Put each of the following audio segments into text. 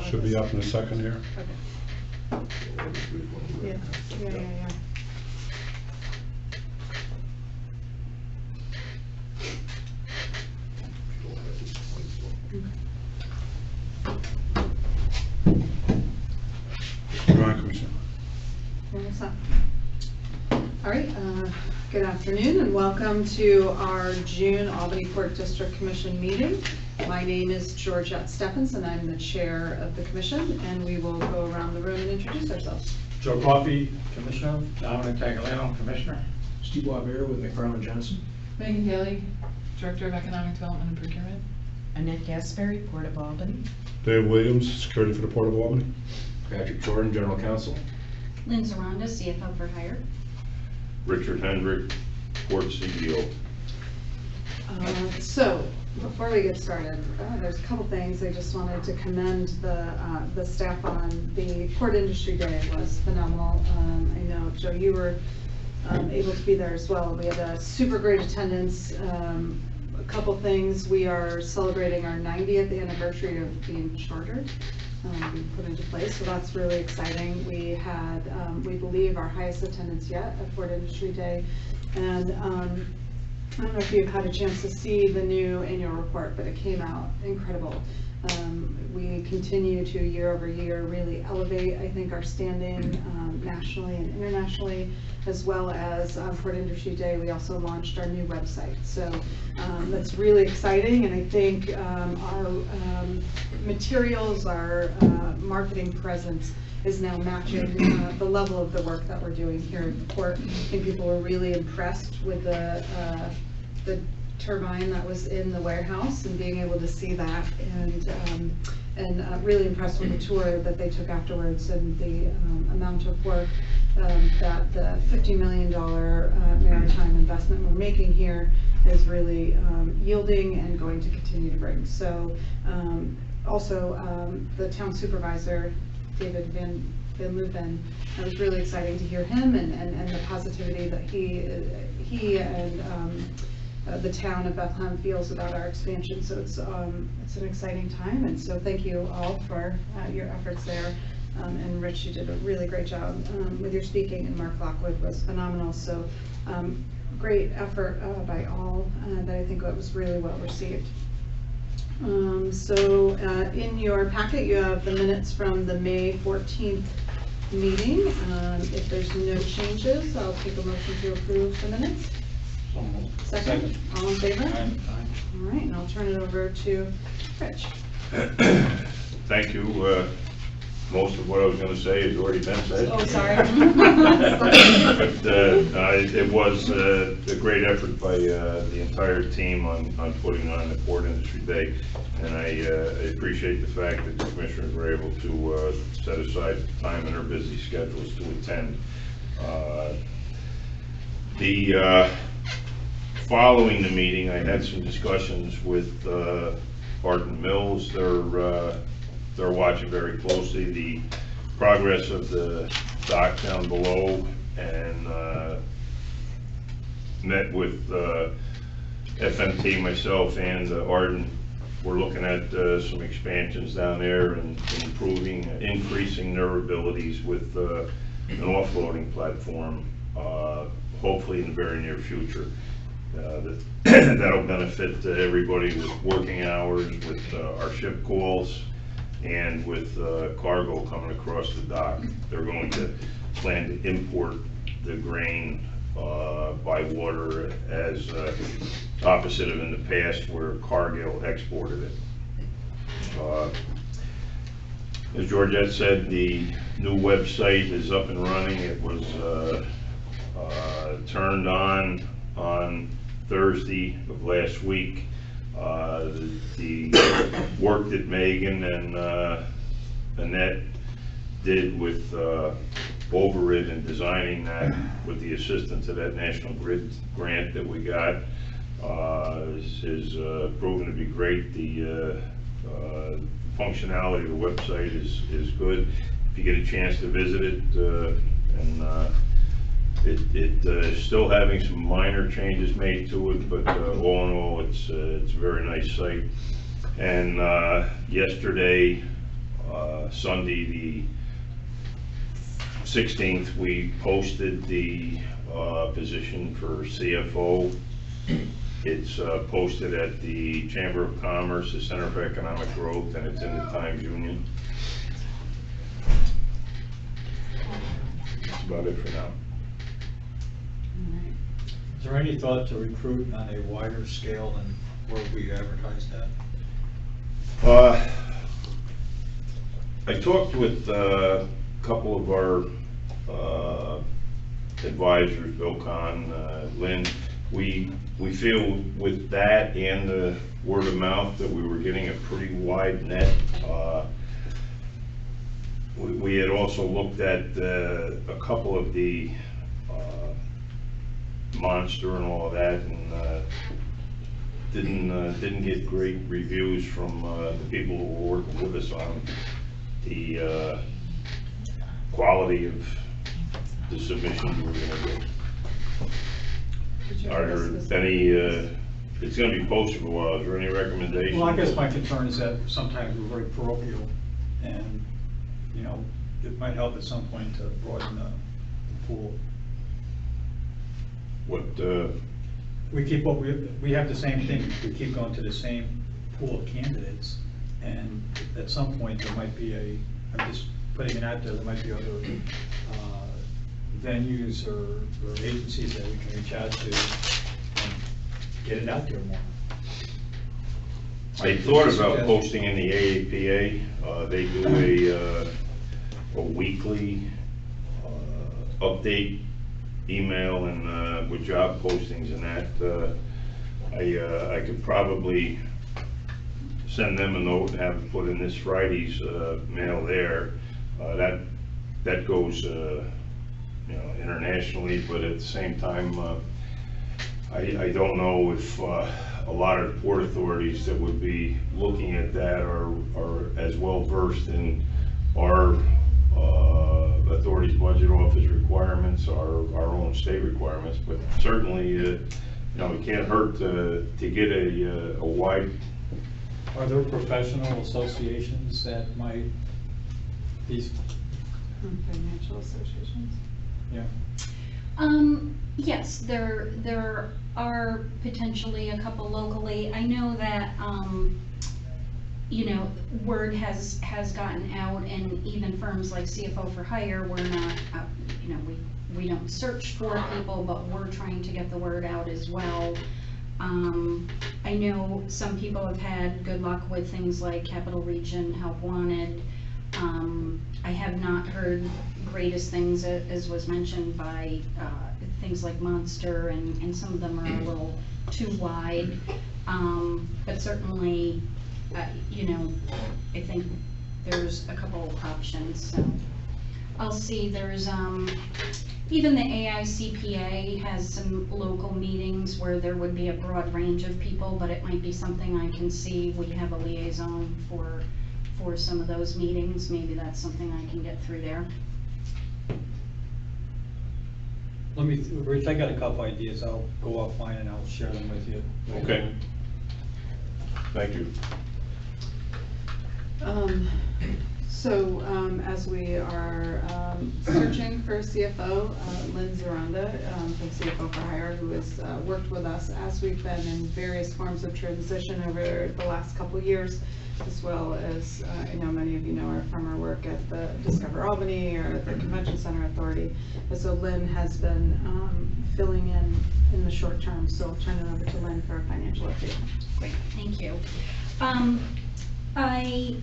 Should be up in a second here. Okay. Yeah. Go on, Commissioner. All right, good afternoon and welcome to our June Albany Port District Commission meeting. My name is Georgette Steffens and I'm the chair of the commission, and we will go around the room and introduce ourselves. Joe Coffey, Commissioner. Dominic Tagliano, Commissioner. Steve Wabear with McFarland Johnson. Megan Daly, Director of Economic Development and Procurement. Annette Gasperry, Port of Albany. Dave Williams, Security for the Port of Albany. Patrick Jordan, General Counsel. Lynn Zaranda, CFO for Hire. Richard Hendrick, Port CEO. So, before we get started, there's a couple things I just wanted to commend the staff on. The Port Industry Day was phenomenal. I know, Joe, you were able to be there as well. We had a super great attendance. A couple things, we are celebrating our 90th anniversary of being chartered, being put into place, so that's really exciting. We had, we believe, our highest attendance yet at Port Industry Day, and I don't know if you've had a chance to see the new annual report, but it came out incredible. We continue to year over year really elevate, I think, our standing nationally and internationally, as well as Port Industry Day. We also launched our new website, so that's really exciting, and I think our materials, our marketing presence is now matching the level of the work that we're doing here at the port. I think people were really impressed with the turbine that was in the warehouse and being able to see that, and really impressed with the tour that they took afterwards, and the amount of work that the $50 million maritime investment we're making here is really yielding and going to continue to bring. So also the town supervisor, David Van Loopen, it was really exciting to hear him and the positivity that he and the town of Bethlehem feels about our expansion. So it's an exciting time, and so thank you all for your efforts there. And Rich, you did a really great job with your speaking, and Mark Lockwood was phenomenal. So great effort by all that I think was really well received. So in your packet you have the minutes from the May 14th meeting. If there's no changes, I'll take a motion to approve the minutes. Second. All in favor? Aye. All right, and I'll turn it over to Rich. Thank you. Most of what I was going to say has already been said. Oh, sorry. But it was a great effort by the entire team on putting on the Port Industry Day, and I appreciate the fact that the commissioners were able to set aside time in their busy schedules to attend. Following the meeting, I had some discussions with Barton Mills. They're watching very closely the progress of the dock down below, and met with FMT, myself, and Arden. We're looking at some expansions down there and increasing their abilities with an offloading platform, hopefully in the very near future. That'll benefit everybody with working hours, with our ship calls, and with cargo coming across the dock. They're going to plan to import the grain by water, as opposite of in the past where Cargill exported it. As Georgette said, the new website is up and running. It was turned on Thursday of last week. The work that Megan and Annette did with Overrid and designing that, with the assistance of that National Grid grant that we got, is proven to be great. The functionality of the website is good. If you get a chance to visit it, and it is still having some minor changes made to it, but all in all, it's a very nice site. And yesterday, Sunday, the 16th, we posted the position for CFO. It's posted at the Chamber of Commerce, the Center for Economic Growth, and it's in the Times-Union. That's about it for now. Is there any thought to recruit on a wider scale than where we advertised at? I talked with a couple of our advisors, Bill Kahn, Lynn. We feel with that and the word of mouth that we were getting a pretty wide net. We had also looked at a couple of the Monster and all of that, and didn't get great reviews from the people who were working with us on the quality of the submissions we were going to get. Are there any? It's going to be posted for a while. Is there any recommendations? Well, I guess my concern is that sometimes we're very parochial, and it might help at some point to broaden the pool. What? We have the same thing. We keep going to the same pool of candidates, and at some point there might be I'm just putting it out there. There might be other venues or agencies that we can reach out to and get it out there more. I thought about posting in the AAPA. They do a weekly update email and with job postings and that. I could probably send them a note and have it put in this Friday's mail there. That goes internationally, but at the same time, I don't know if a lot of port authorities that would be looking at that are as well versed in our authorities budget office requirements, our own state requirements, but certainly it can't hurt to get a wide. Are there professional associations that might be? Financial associations? Yeah. Yes, there are potentially a couple locally. I know that, word has gotten out, and even firms like CFO for Hire, we're not, we don't search for people, but we're trying to get the word out as well. I know some people have had good luck with things like Capital Region, Help Wanted. I have not heard greatest things, as was mentioned, by things like Monster, and some of them are a little too wide. But certainly, I think there's a couple of options. So I'll see. There's even the AICPA has some local meetings where there would be a broad range of people, but it might be something I can see. We have a liaison for some of those meetings. Maybe that's something I can get through there. Rich, I got a couple ideas. I'll go offline and I'll share them with you. Okay. Thank you. So as we are searching for a CFO, Lynn Zaranda from CFO for Hire, who has worked with us as we've been in various forms of transition over the last couple of years, as well as I know many of you know her from her work at the Discover Albany or at the Convention Center Authority. And so Lynn has been filling in the short term, so I'll turn it over to Lynn for a financial update. Great, thank you. I,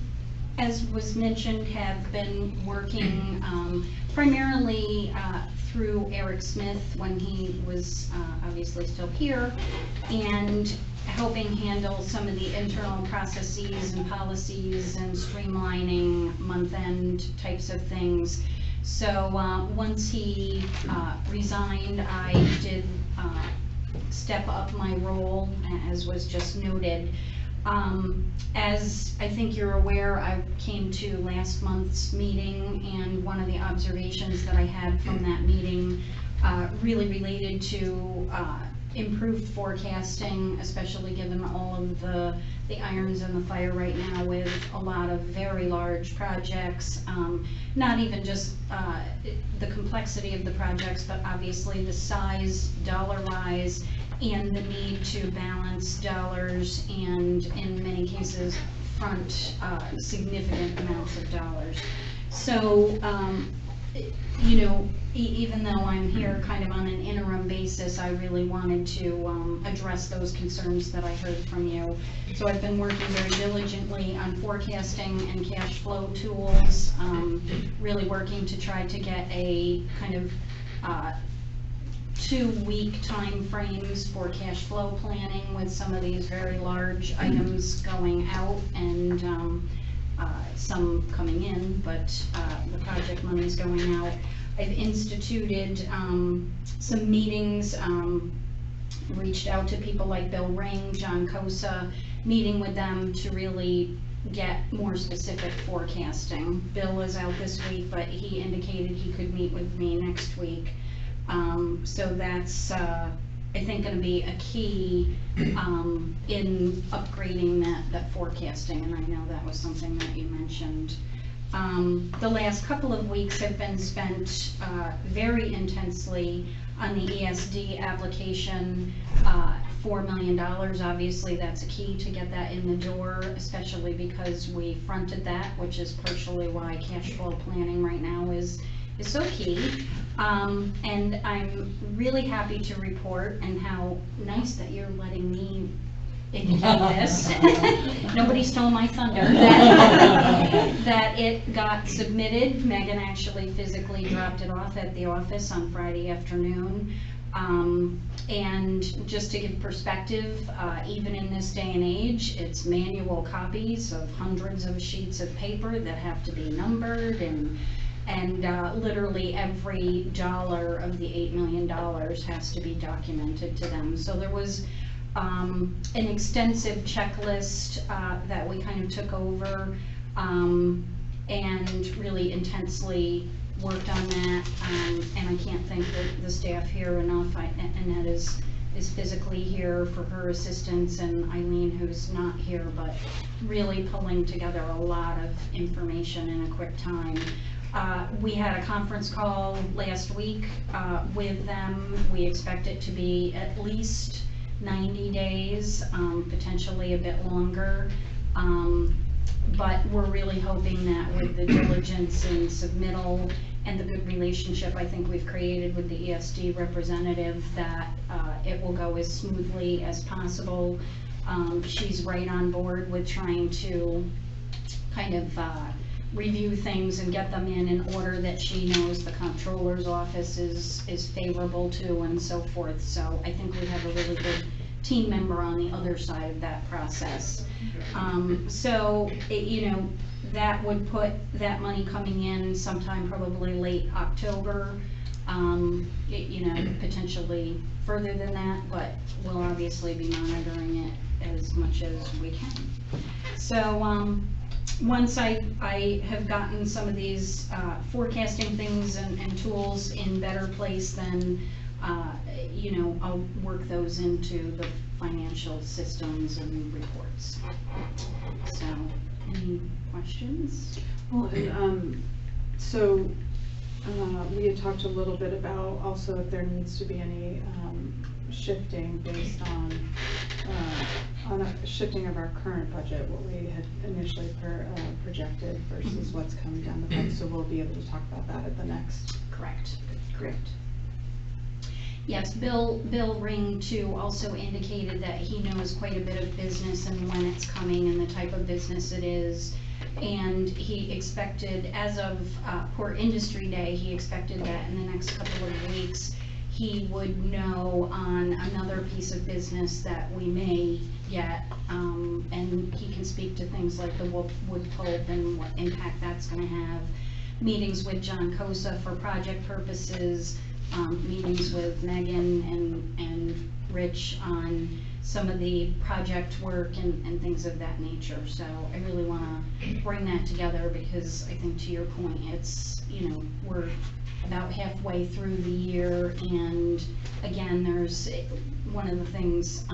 as was mentioned, have been working primarily through Eric Smith when he was obviously still here, and helping handle some of the internal processes and policies and streamlining month-end types of things. So once he resigned, I did step up my role, as was just noted. As I think you're aware, I came to last month's meeting, and one of the observations that I had from that meeting really related to improved forecasting, especially given all of the irons in the fire right now with a lot of very large projects. Not even just the complexity of the projects, but obviously the size dollar-wise and the need to balance dollars and in many cases front significant amounts of dollars. So, you know, even though I'm here kind of on an interim basis, I really wanted to address those concerns that I heard from you. So I've been working very diligently on forecasting and cash flow tools, really working to try to get a kind of 2-week time frames for cash flow planning with some of these very large items going out and some coming in, but the project money's going out. I've instituted some meetings, reached out to people like Bill Ring, John Cosa, meeting with them to really get more specific forecasting. Bill is out this week, but he indicated he could meet with me next week. So that's, I think, going to be a key in upgrading that forecasting, and I know that was something that you mentioned. The last couple of weeks have been spent very intensely on the ESD application, $4 million. Obviously, that's a key to get that in the door, especially because we fronted that, which is partially why cash flow planning right now is so key. And I'm really happy to report, and how nice that you're letting me indicate this. Nobody stole my thunder. That it got submitted. Megan actually physically dropped it off at the office on Friday afternoon. And just to give perspective, even in this day and age, it's manual copies of hundreds of sheets of paper that have to be numbered, and literally every dollar of the $8 million has to be documented to them. So there was an extensive checklist that we kind of took over and really intensely worked on that. And I can't thank the staff here enough. Annette is physically here for her assistance, and Eileen, who's not here, but really pulling together a lot of information in a quick time. We had a conference call last week with them. We expect it to be at least 90 days, potentially a bit longer. But we're really hoping that with the diligence and submittal and the good relationship I think we've created with the ESD representative, that it will go as smoothly as possible. She's right on board with trying to kind of review things and get them in order that she knows the comptroller's office is favorable to, and so forth. So I think we have a really good team member on the other side of that process. So you know, that would put that money coming in sometime probably late October. You know, potentially further than that, but we'll obviously be monitoring it as much as we can. So once I have gotten some of these forecasting things and tools in better place, then you know, I'll work those into the financial systems and reports. So, any questions? Well, and so we had talked a little bit about also if there needs to be any shifting based on a shifting of our current budget, what we had initially projected versus what's coming down the pipe. So we'll be able to talk about that at the next. Correct. Great. Yes, Bill Ring too also indicated that he knows quite a bit of business and when it's coming and the type of business it is. And he expected, as of Port Industry Day, he expected that in the next couple of weeks he would know on another piece of business that we may get, and he can speak to things like the wood pulp and what impact that's going to have. Meetings with John Cosa for project purposes, meetings with Megan and Rich on some of the project work and things of that nature. So I really want to bring that together because I think, to your point, it's, you know, we're about halfway through the year, and again, there's one of the things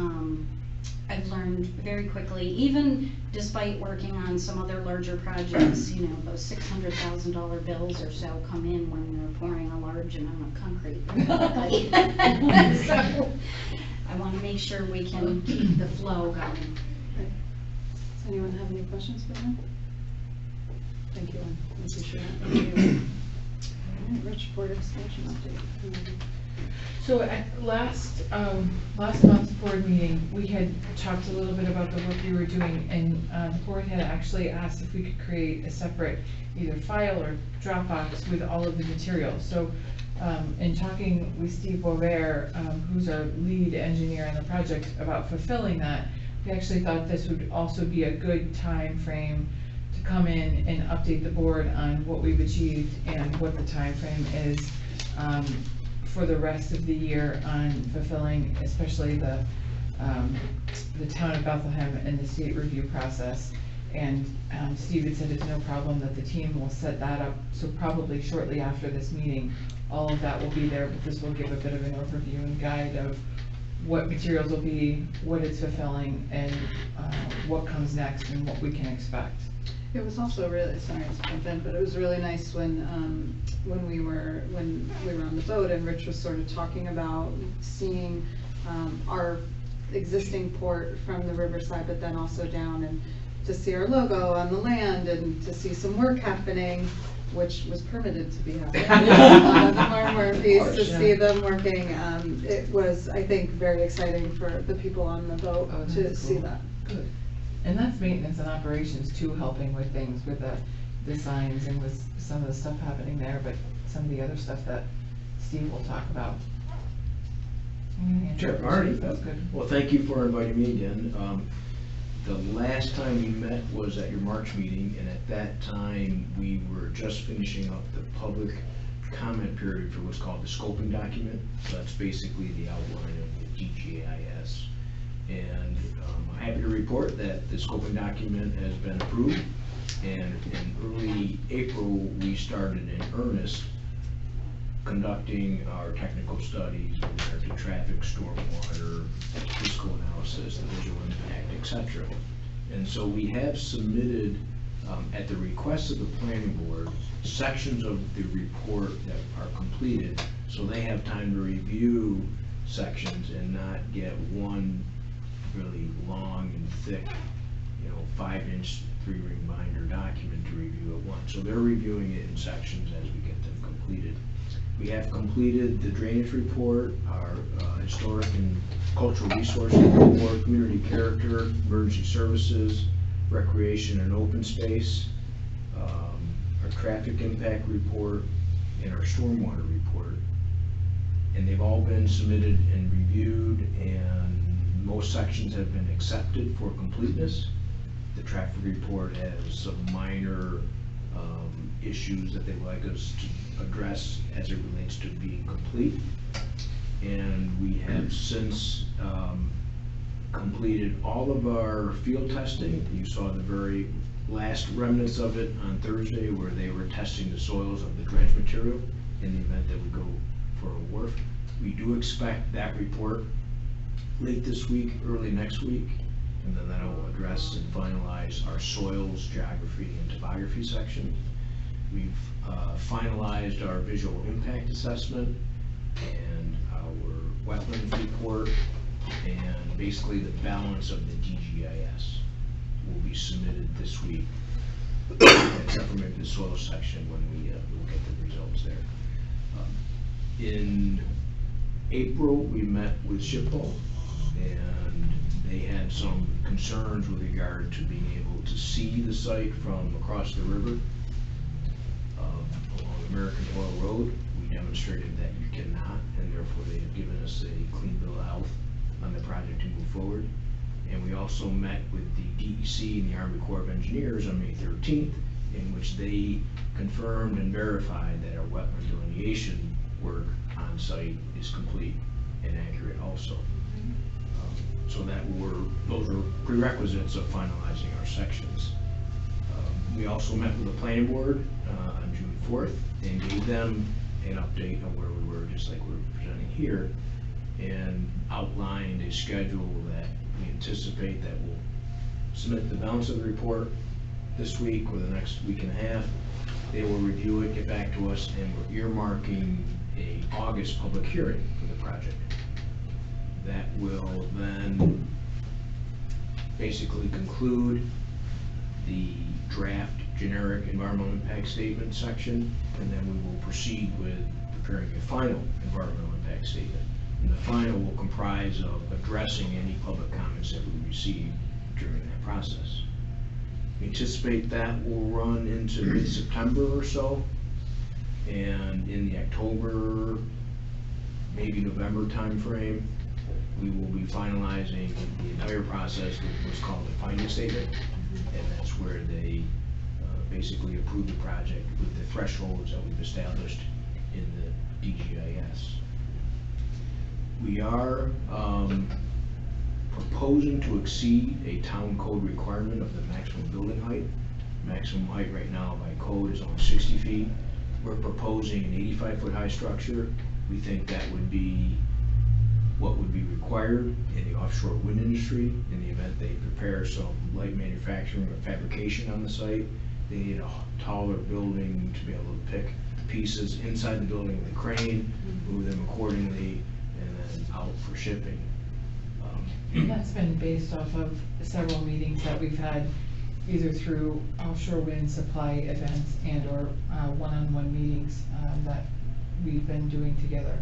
I've learned very quickly, even despite working on some other larger projects, you know, those $600,000 bills or so come in when you're pouring a large amount of concrete. So I want to make sure we can keep the flow going. Does anyone have any questions for them? Thank you, I appreciate it. Thank you. All right, Rich, board expansion update. So at last month's board meeting, we had talked a little bit about the work we were doing, and the board had actually asked if we could create a separate either file or Dropbox with all of the materials. So in talking with Steve Boisvert, who's our lead engineer on the project, about fulfilling that, we actually thought this would also be a good time frame to come in and update the board on what we've achieved and what the time frame is for the rest of the year on fulfilling, especially the town of Bethlehem and the state review process. And Steve had said it's no problem, that the team will set that up, so probably shortly after this meeting, all of that will be there, but this will give a bit of an overview and guide of what materials will be, what it's fulfilling, and what comes next and what we can expect. It was also really, sorry to jump in, but it was really nice when we were on the boat and Rich was sort of talking about seeing our existing port from the riverside, but then also down, and to see our logo on the land and to see some work happening, which was permitted to be happening. The Marmor piece, to see them working, it was, I think, very exciting for the people on the boat to see that. Good. And that's maintenance and operations too, helping with things, with the signs and with some of the stuff happening there, but some of the other stuff that Steve will talk about. Sure, all right. That's good. Well, thank you for inviting me again. The last time we met was at your March meeting, and at that time, we were just finishing up the public comment period for what's called the scoping document. So that's basically the outline of the DGIS. And I'm happy to report that the scoping document has been approved, and in early April, we started in earnest conducting our technical studies with regard to traffic, stormwater, physical analysis, the visual impact, etc. And so we have submitted, at the request of the planning board, sections of the report that are completed, so they have time to review sections and not get one really long and thick, 5-inch 3-ring binder document to review at once. So they're reviewing it in sections as we get them completed. We have completed the drainage report, our historic and cultural resources report, community character, emergency services, recreation and open space, our traffic impact report, and our stormwater report. And they've all been submitted and reviewed, and most sections have been accepted for completeness. The traffic report has some minor issues that they would like us to address as it relates to being complete. And we have since completed all of our field testing. You saw the very last remnants of it on Thursday, where they were testing the soils of the dredge material in the event that we go for a wharf. We do expect that report late this week, early next week, and then that will address and finalize our soils, geography, and topography section. We've finalized our visual impact assessment and our wetlands report, and basically the balance of the DGIS will be submitted this week, except for maybe the soil section when we look at the results there. In April, we met with SHPO, and they had some concerns with regard to being able to see the site from across the river along American Oil Road. We demonstrated that you cannot, and therefore they have given us a clean bill of health on the project to move forward. And we also met with the DEC and the Army Corps of Engineers on May 13th, in which they confirmed and verified that our wetland delineation work on site is complete and accurate also. So those were prerequisites of finalizing our sections. We also met with the planning board on June 4th and gave them an update on where we were, just like we're presenting here, and outlined a schedule that we anticipate that we'll submit the balance of the report this week or the next week and a half. They will review it, get back to us, and we're earmarking a August public hearing for the project. That will then basically conclude the draft generic environmental impact statement section, and then we will proceed with preparing a final environmental impact statement. And the final will comprise of addressing any public comments that we receive during that process. We anticipate that will run into mid-September or so, and in the October, maybe November timeframe, we will be finalizing the entire process with what's called the finding statement, and that's where they basically approve the project with the thresholds that we've established in the DGIS. We are proposing to exceed a town code requirement of the maximum building height. Maximum height right now by code is only 60 feet. We're proposing an 85-foot high structure. We think that would be what would be required in the offshore wind industry in the event they prepare some light manufacturing or fabrication on the site. They need a taller building to be able to pick pieces inside the building with a crane, move them accordingly, and then out for shipping. That's been based off of several meetings that we've had, either through offshore wind supply events and or one-on-one meetings that we've been doing together.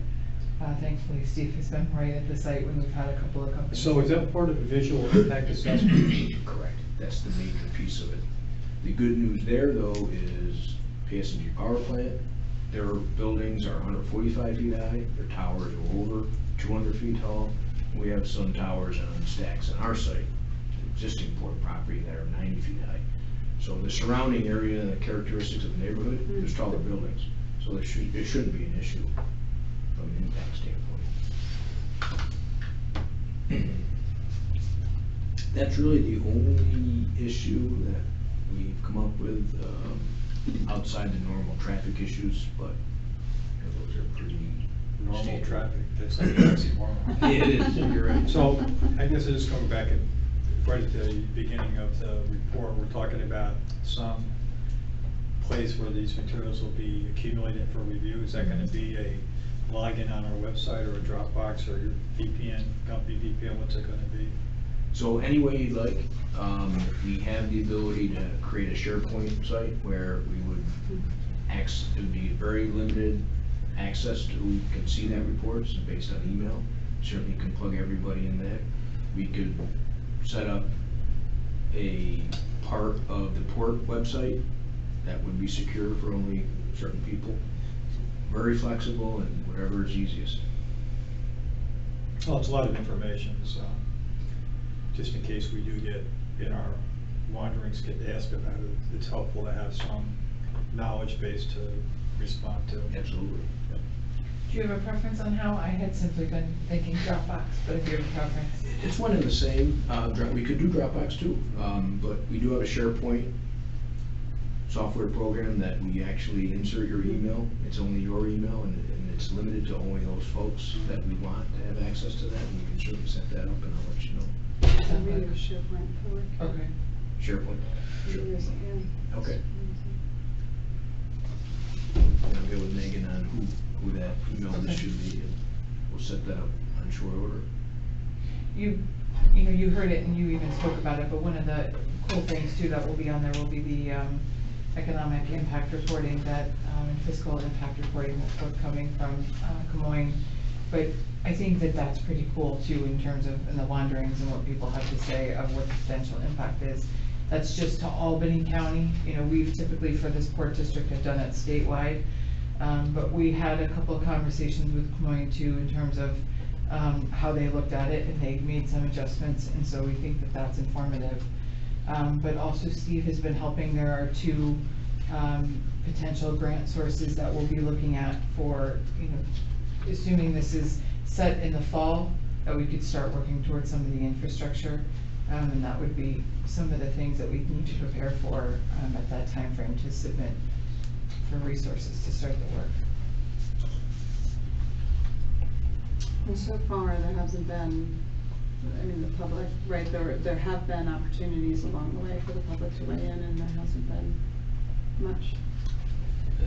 Thankfully, Steve has been right at the site when we've had a couple of companies. So is that part of the visual impact assessment? Correct. That's the major piece of it. The good news there, though, is PSG Power Plant, their buildings are 145 feet high, their towers are over 200 feet tall. We have some towers on stacks on our site, existing port property, that are 90 feet high. So the surrounding area and the characteristics of the neighborhood, there's taller buildings. So it shouldn't be an issue from an impact standpoint. That's really the only issue that we've come up with outside the normal traffic issues, but those are pretty Normal standard. traffic, that's like oxymoron. Yeah, it is, you're right. So, I guess I just coming back right at the beginning of the report, we're talking about some place where these materials will be accumulated for review. Is that gonna be a login on our website or a Dropbox or your VPN, company VPN, what's it gonna be? So any way you'd like, we have the ability to create a SharePoint site where we would it would be very limited access to who can see that report. It's based on email. Certainly can plug everybody in there. We could set up a part of the port website that would be secure for only certain people. Very flexible and whatever is easiest. Well, it's a lot of information, so just in case we do get, in our wanderings, get asked about it, it's helpful to have some knowledge base to respond to. Absolutely. Do you have a preference on how? I had simply been thinking Dropbox, but if you have a preference. It's one and the same. We could do Dropbox too, but we do have a SharePoint software program that we actually insert your email. It's only your email, and it's limited to only those folks that we want to have access to that. And we can certainly set that up, and I'll let you know. I'm reading SharePoint for work. Okay. SharePoint. Sure. Yeah. Okay. And I'll get with Megan on who that email list should be, and we'll set that up on short order. You heard it and you even spoke about it, but one of the cool things too that will be on there will be the economic impact reporting and fiscal impact reporting that's forthcoming from Camoin. But I think that that's pretty cool too in terms of in the wanderings and what people have to say of what the potential impact is. That's just to Albany County. We've typically for this port district have done it statewide. But we had a couple of conversations with Camoin too in terms of how they looked at it, and they made some adjustments, and so we think that that's informative. But also Steve has been helping. There are two potential grant sources that we'll be looking at for, assuming this is set in the fall, that we could start working towards some of the infrastructure. And that would be some of the things that we need to prepare for at that time frame to submit for resources to start the work. And so far, there hasn't been, I mean, the public, right, there have been opportunities along the way for the public to weigh in, and there hasn't been much.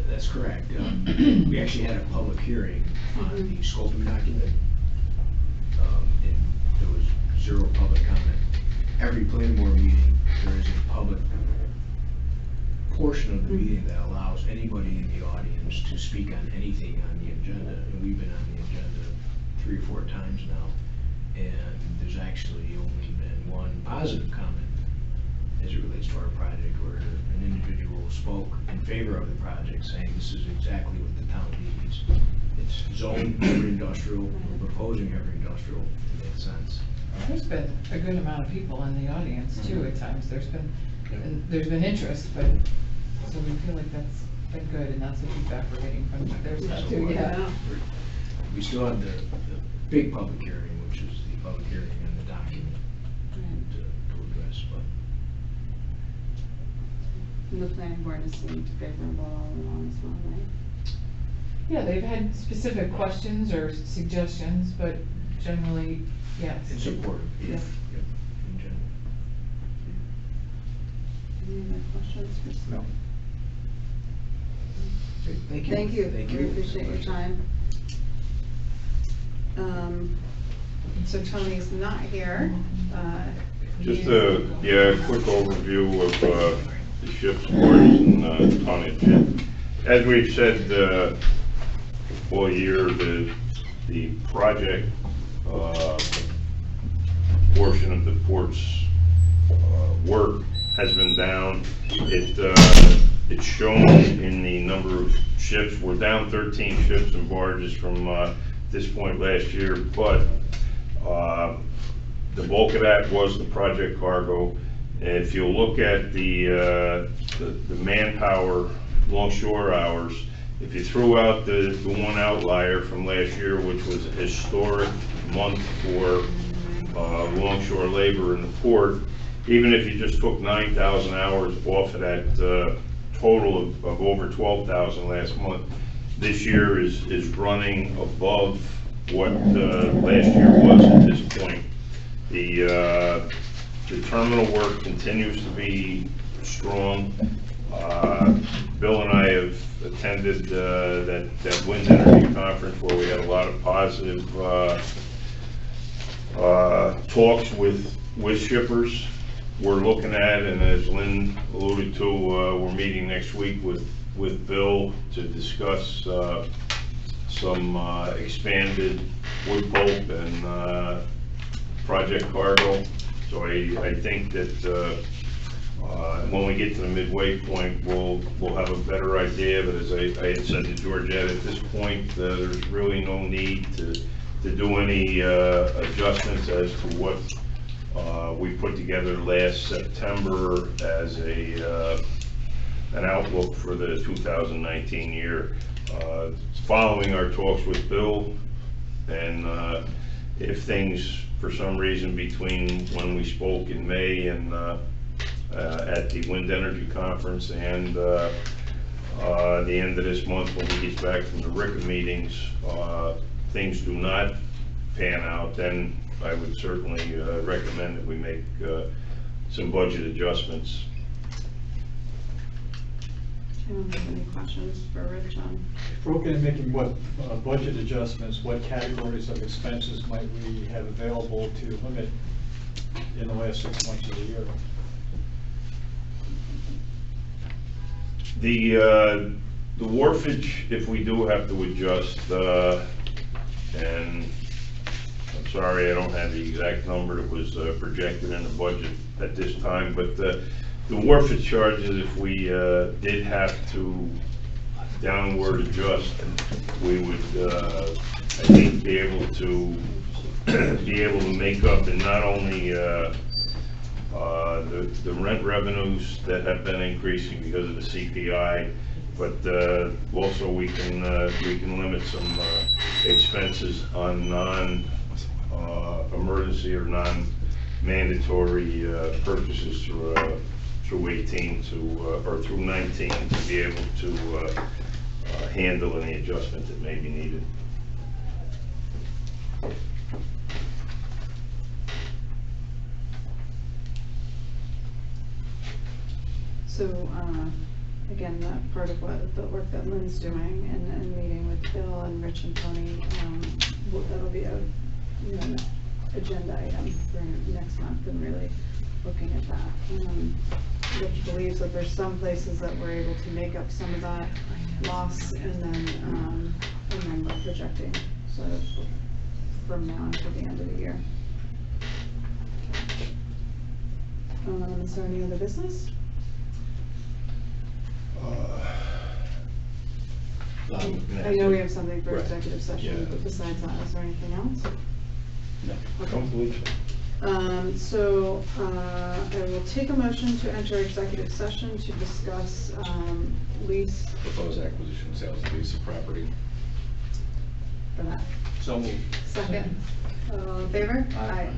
That's correct. We actually had a public hearing on the scoping document. And there was zero public comment. Every planning board meeting, there is a public portion of the meeting that allows anybody in the audience to speak on anything on the agenda. And we've been on the agenda 3 or 4 times now. And there's actually only been one positive comment as it relates to our project, where an individual spoke in favor of the project, saying this is exactly what the town needs. It's zoned heavy industrial, we're proposing heavy industrial, it makes sense. There's been a good amount of people in the audience too at times. There's been interest, but, so we feel like that's been good, and that's the feedback we're getting from their side So too, yeah. we still have the big public hearing, which is the public hearing and the document to address, but. And the planning board has seemed favorable all along as well, right? Yeah, they've had specific questions or suggestions, but generally, yes. It's supportive, yeah. Yes. Yep, in general. Any other questions for Steve? No. Great, thank you. Thank you. Thank you. We appreciate your time. So Tony's not here. Just a, quick overview of the ship's ports and tonnage. As we've said all year, the project portion of the port's work has been down. It's shown in the number of ships. We're down 13 ships and barges from this point last year, but the bulk of that was the project cargo. And if you look at the manpower longshore hours, if you threw out the one outlier from last year, which was a historic month for longshore labor in the port, even if you just took 9,000 hours off of that total of over 12,000 last month, this year is running above what last year was at this point. The terminal work continues to be strong. Bill and I have attended that wind energy conference where we had a lot of positive talks with shippers. We're looking at, and as Lynn alluded to, we're meeting next week with Bill to discuss some expanded wood pulp and project cargo. So I think that when we get to the midway point, we'll have a better idea. But as I had said to Georgette, at this point, there's really no need to do any adjustments as to what we put together last September as an outlook for the 2019 year. Following our talks with Bill, and if things, for some reason, between when we spoke in May and at the Wind Energy Conference and the end of this month when he gets back from the RICA meetings, things do not pan out, then I would certainly recommend that we make some budget adjustments. Anyone have any questions for Rich on? If we're looking at making what budget adjustments, what categories of expenses might we have available to limit in the last 6 months of the year? The wharfage, if we do have to adjust, and I'm sorry I don't have the exact number that was projected in the budget at this time, but the wharfage charges, if we did have to downward adjust, we would, I think, be able to make up, and not only the rent revenues that have been increasing because of the CPI, but also we can limit some expenses on non-emergency or non-mandatory purchases through 18 or through 19 to be able to handle any adjustment that may be needed. So, again, that part of what, the work that Lynn's doing and meeting with Bill and Rich and Tony, that'll be a, you know, an agenda item for next month and really looking at that. Rich believes that there's some places that we're able to make up some of that loss and then we're projecting sort of from now until the end of the year. Is there any other business? I know we have something for Right. executive session, Yeah. but besides that, is there anything else? No, Okay. don't believe so. I will take a motion to enter executive session to discuss, lease Proposed acquisition, sales, and lease of property. for that. So moved. Second, all in favor? Aye.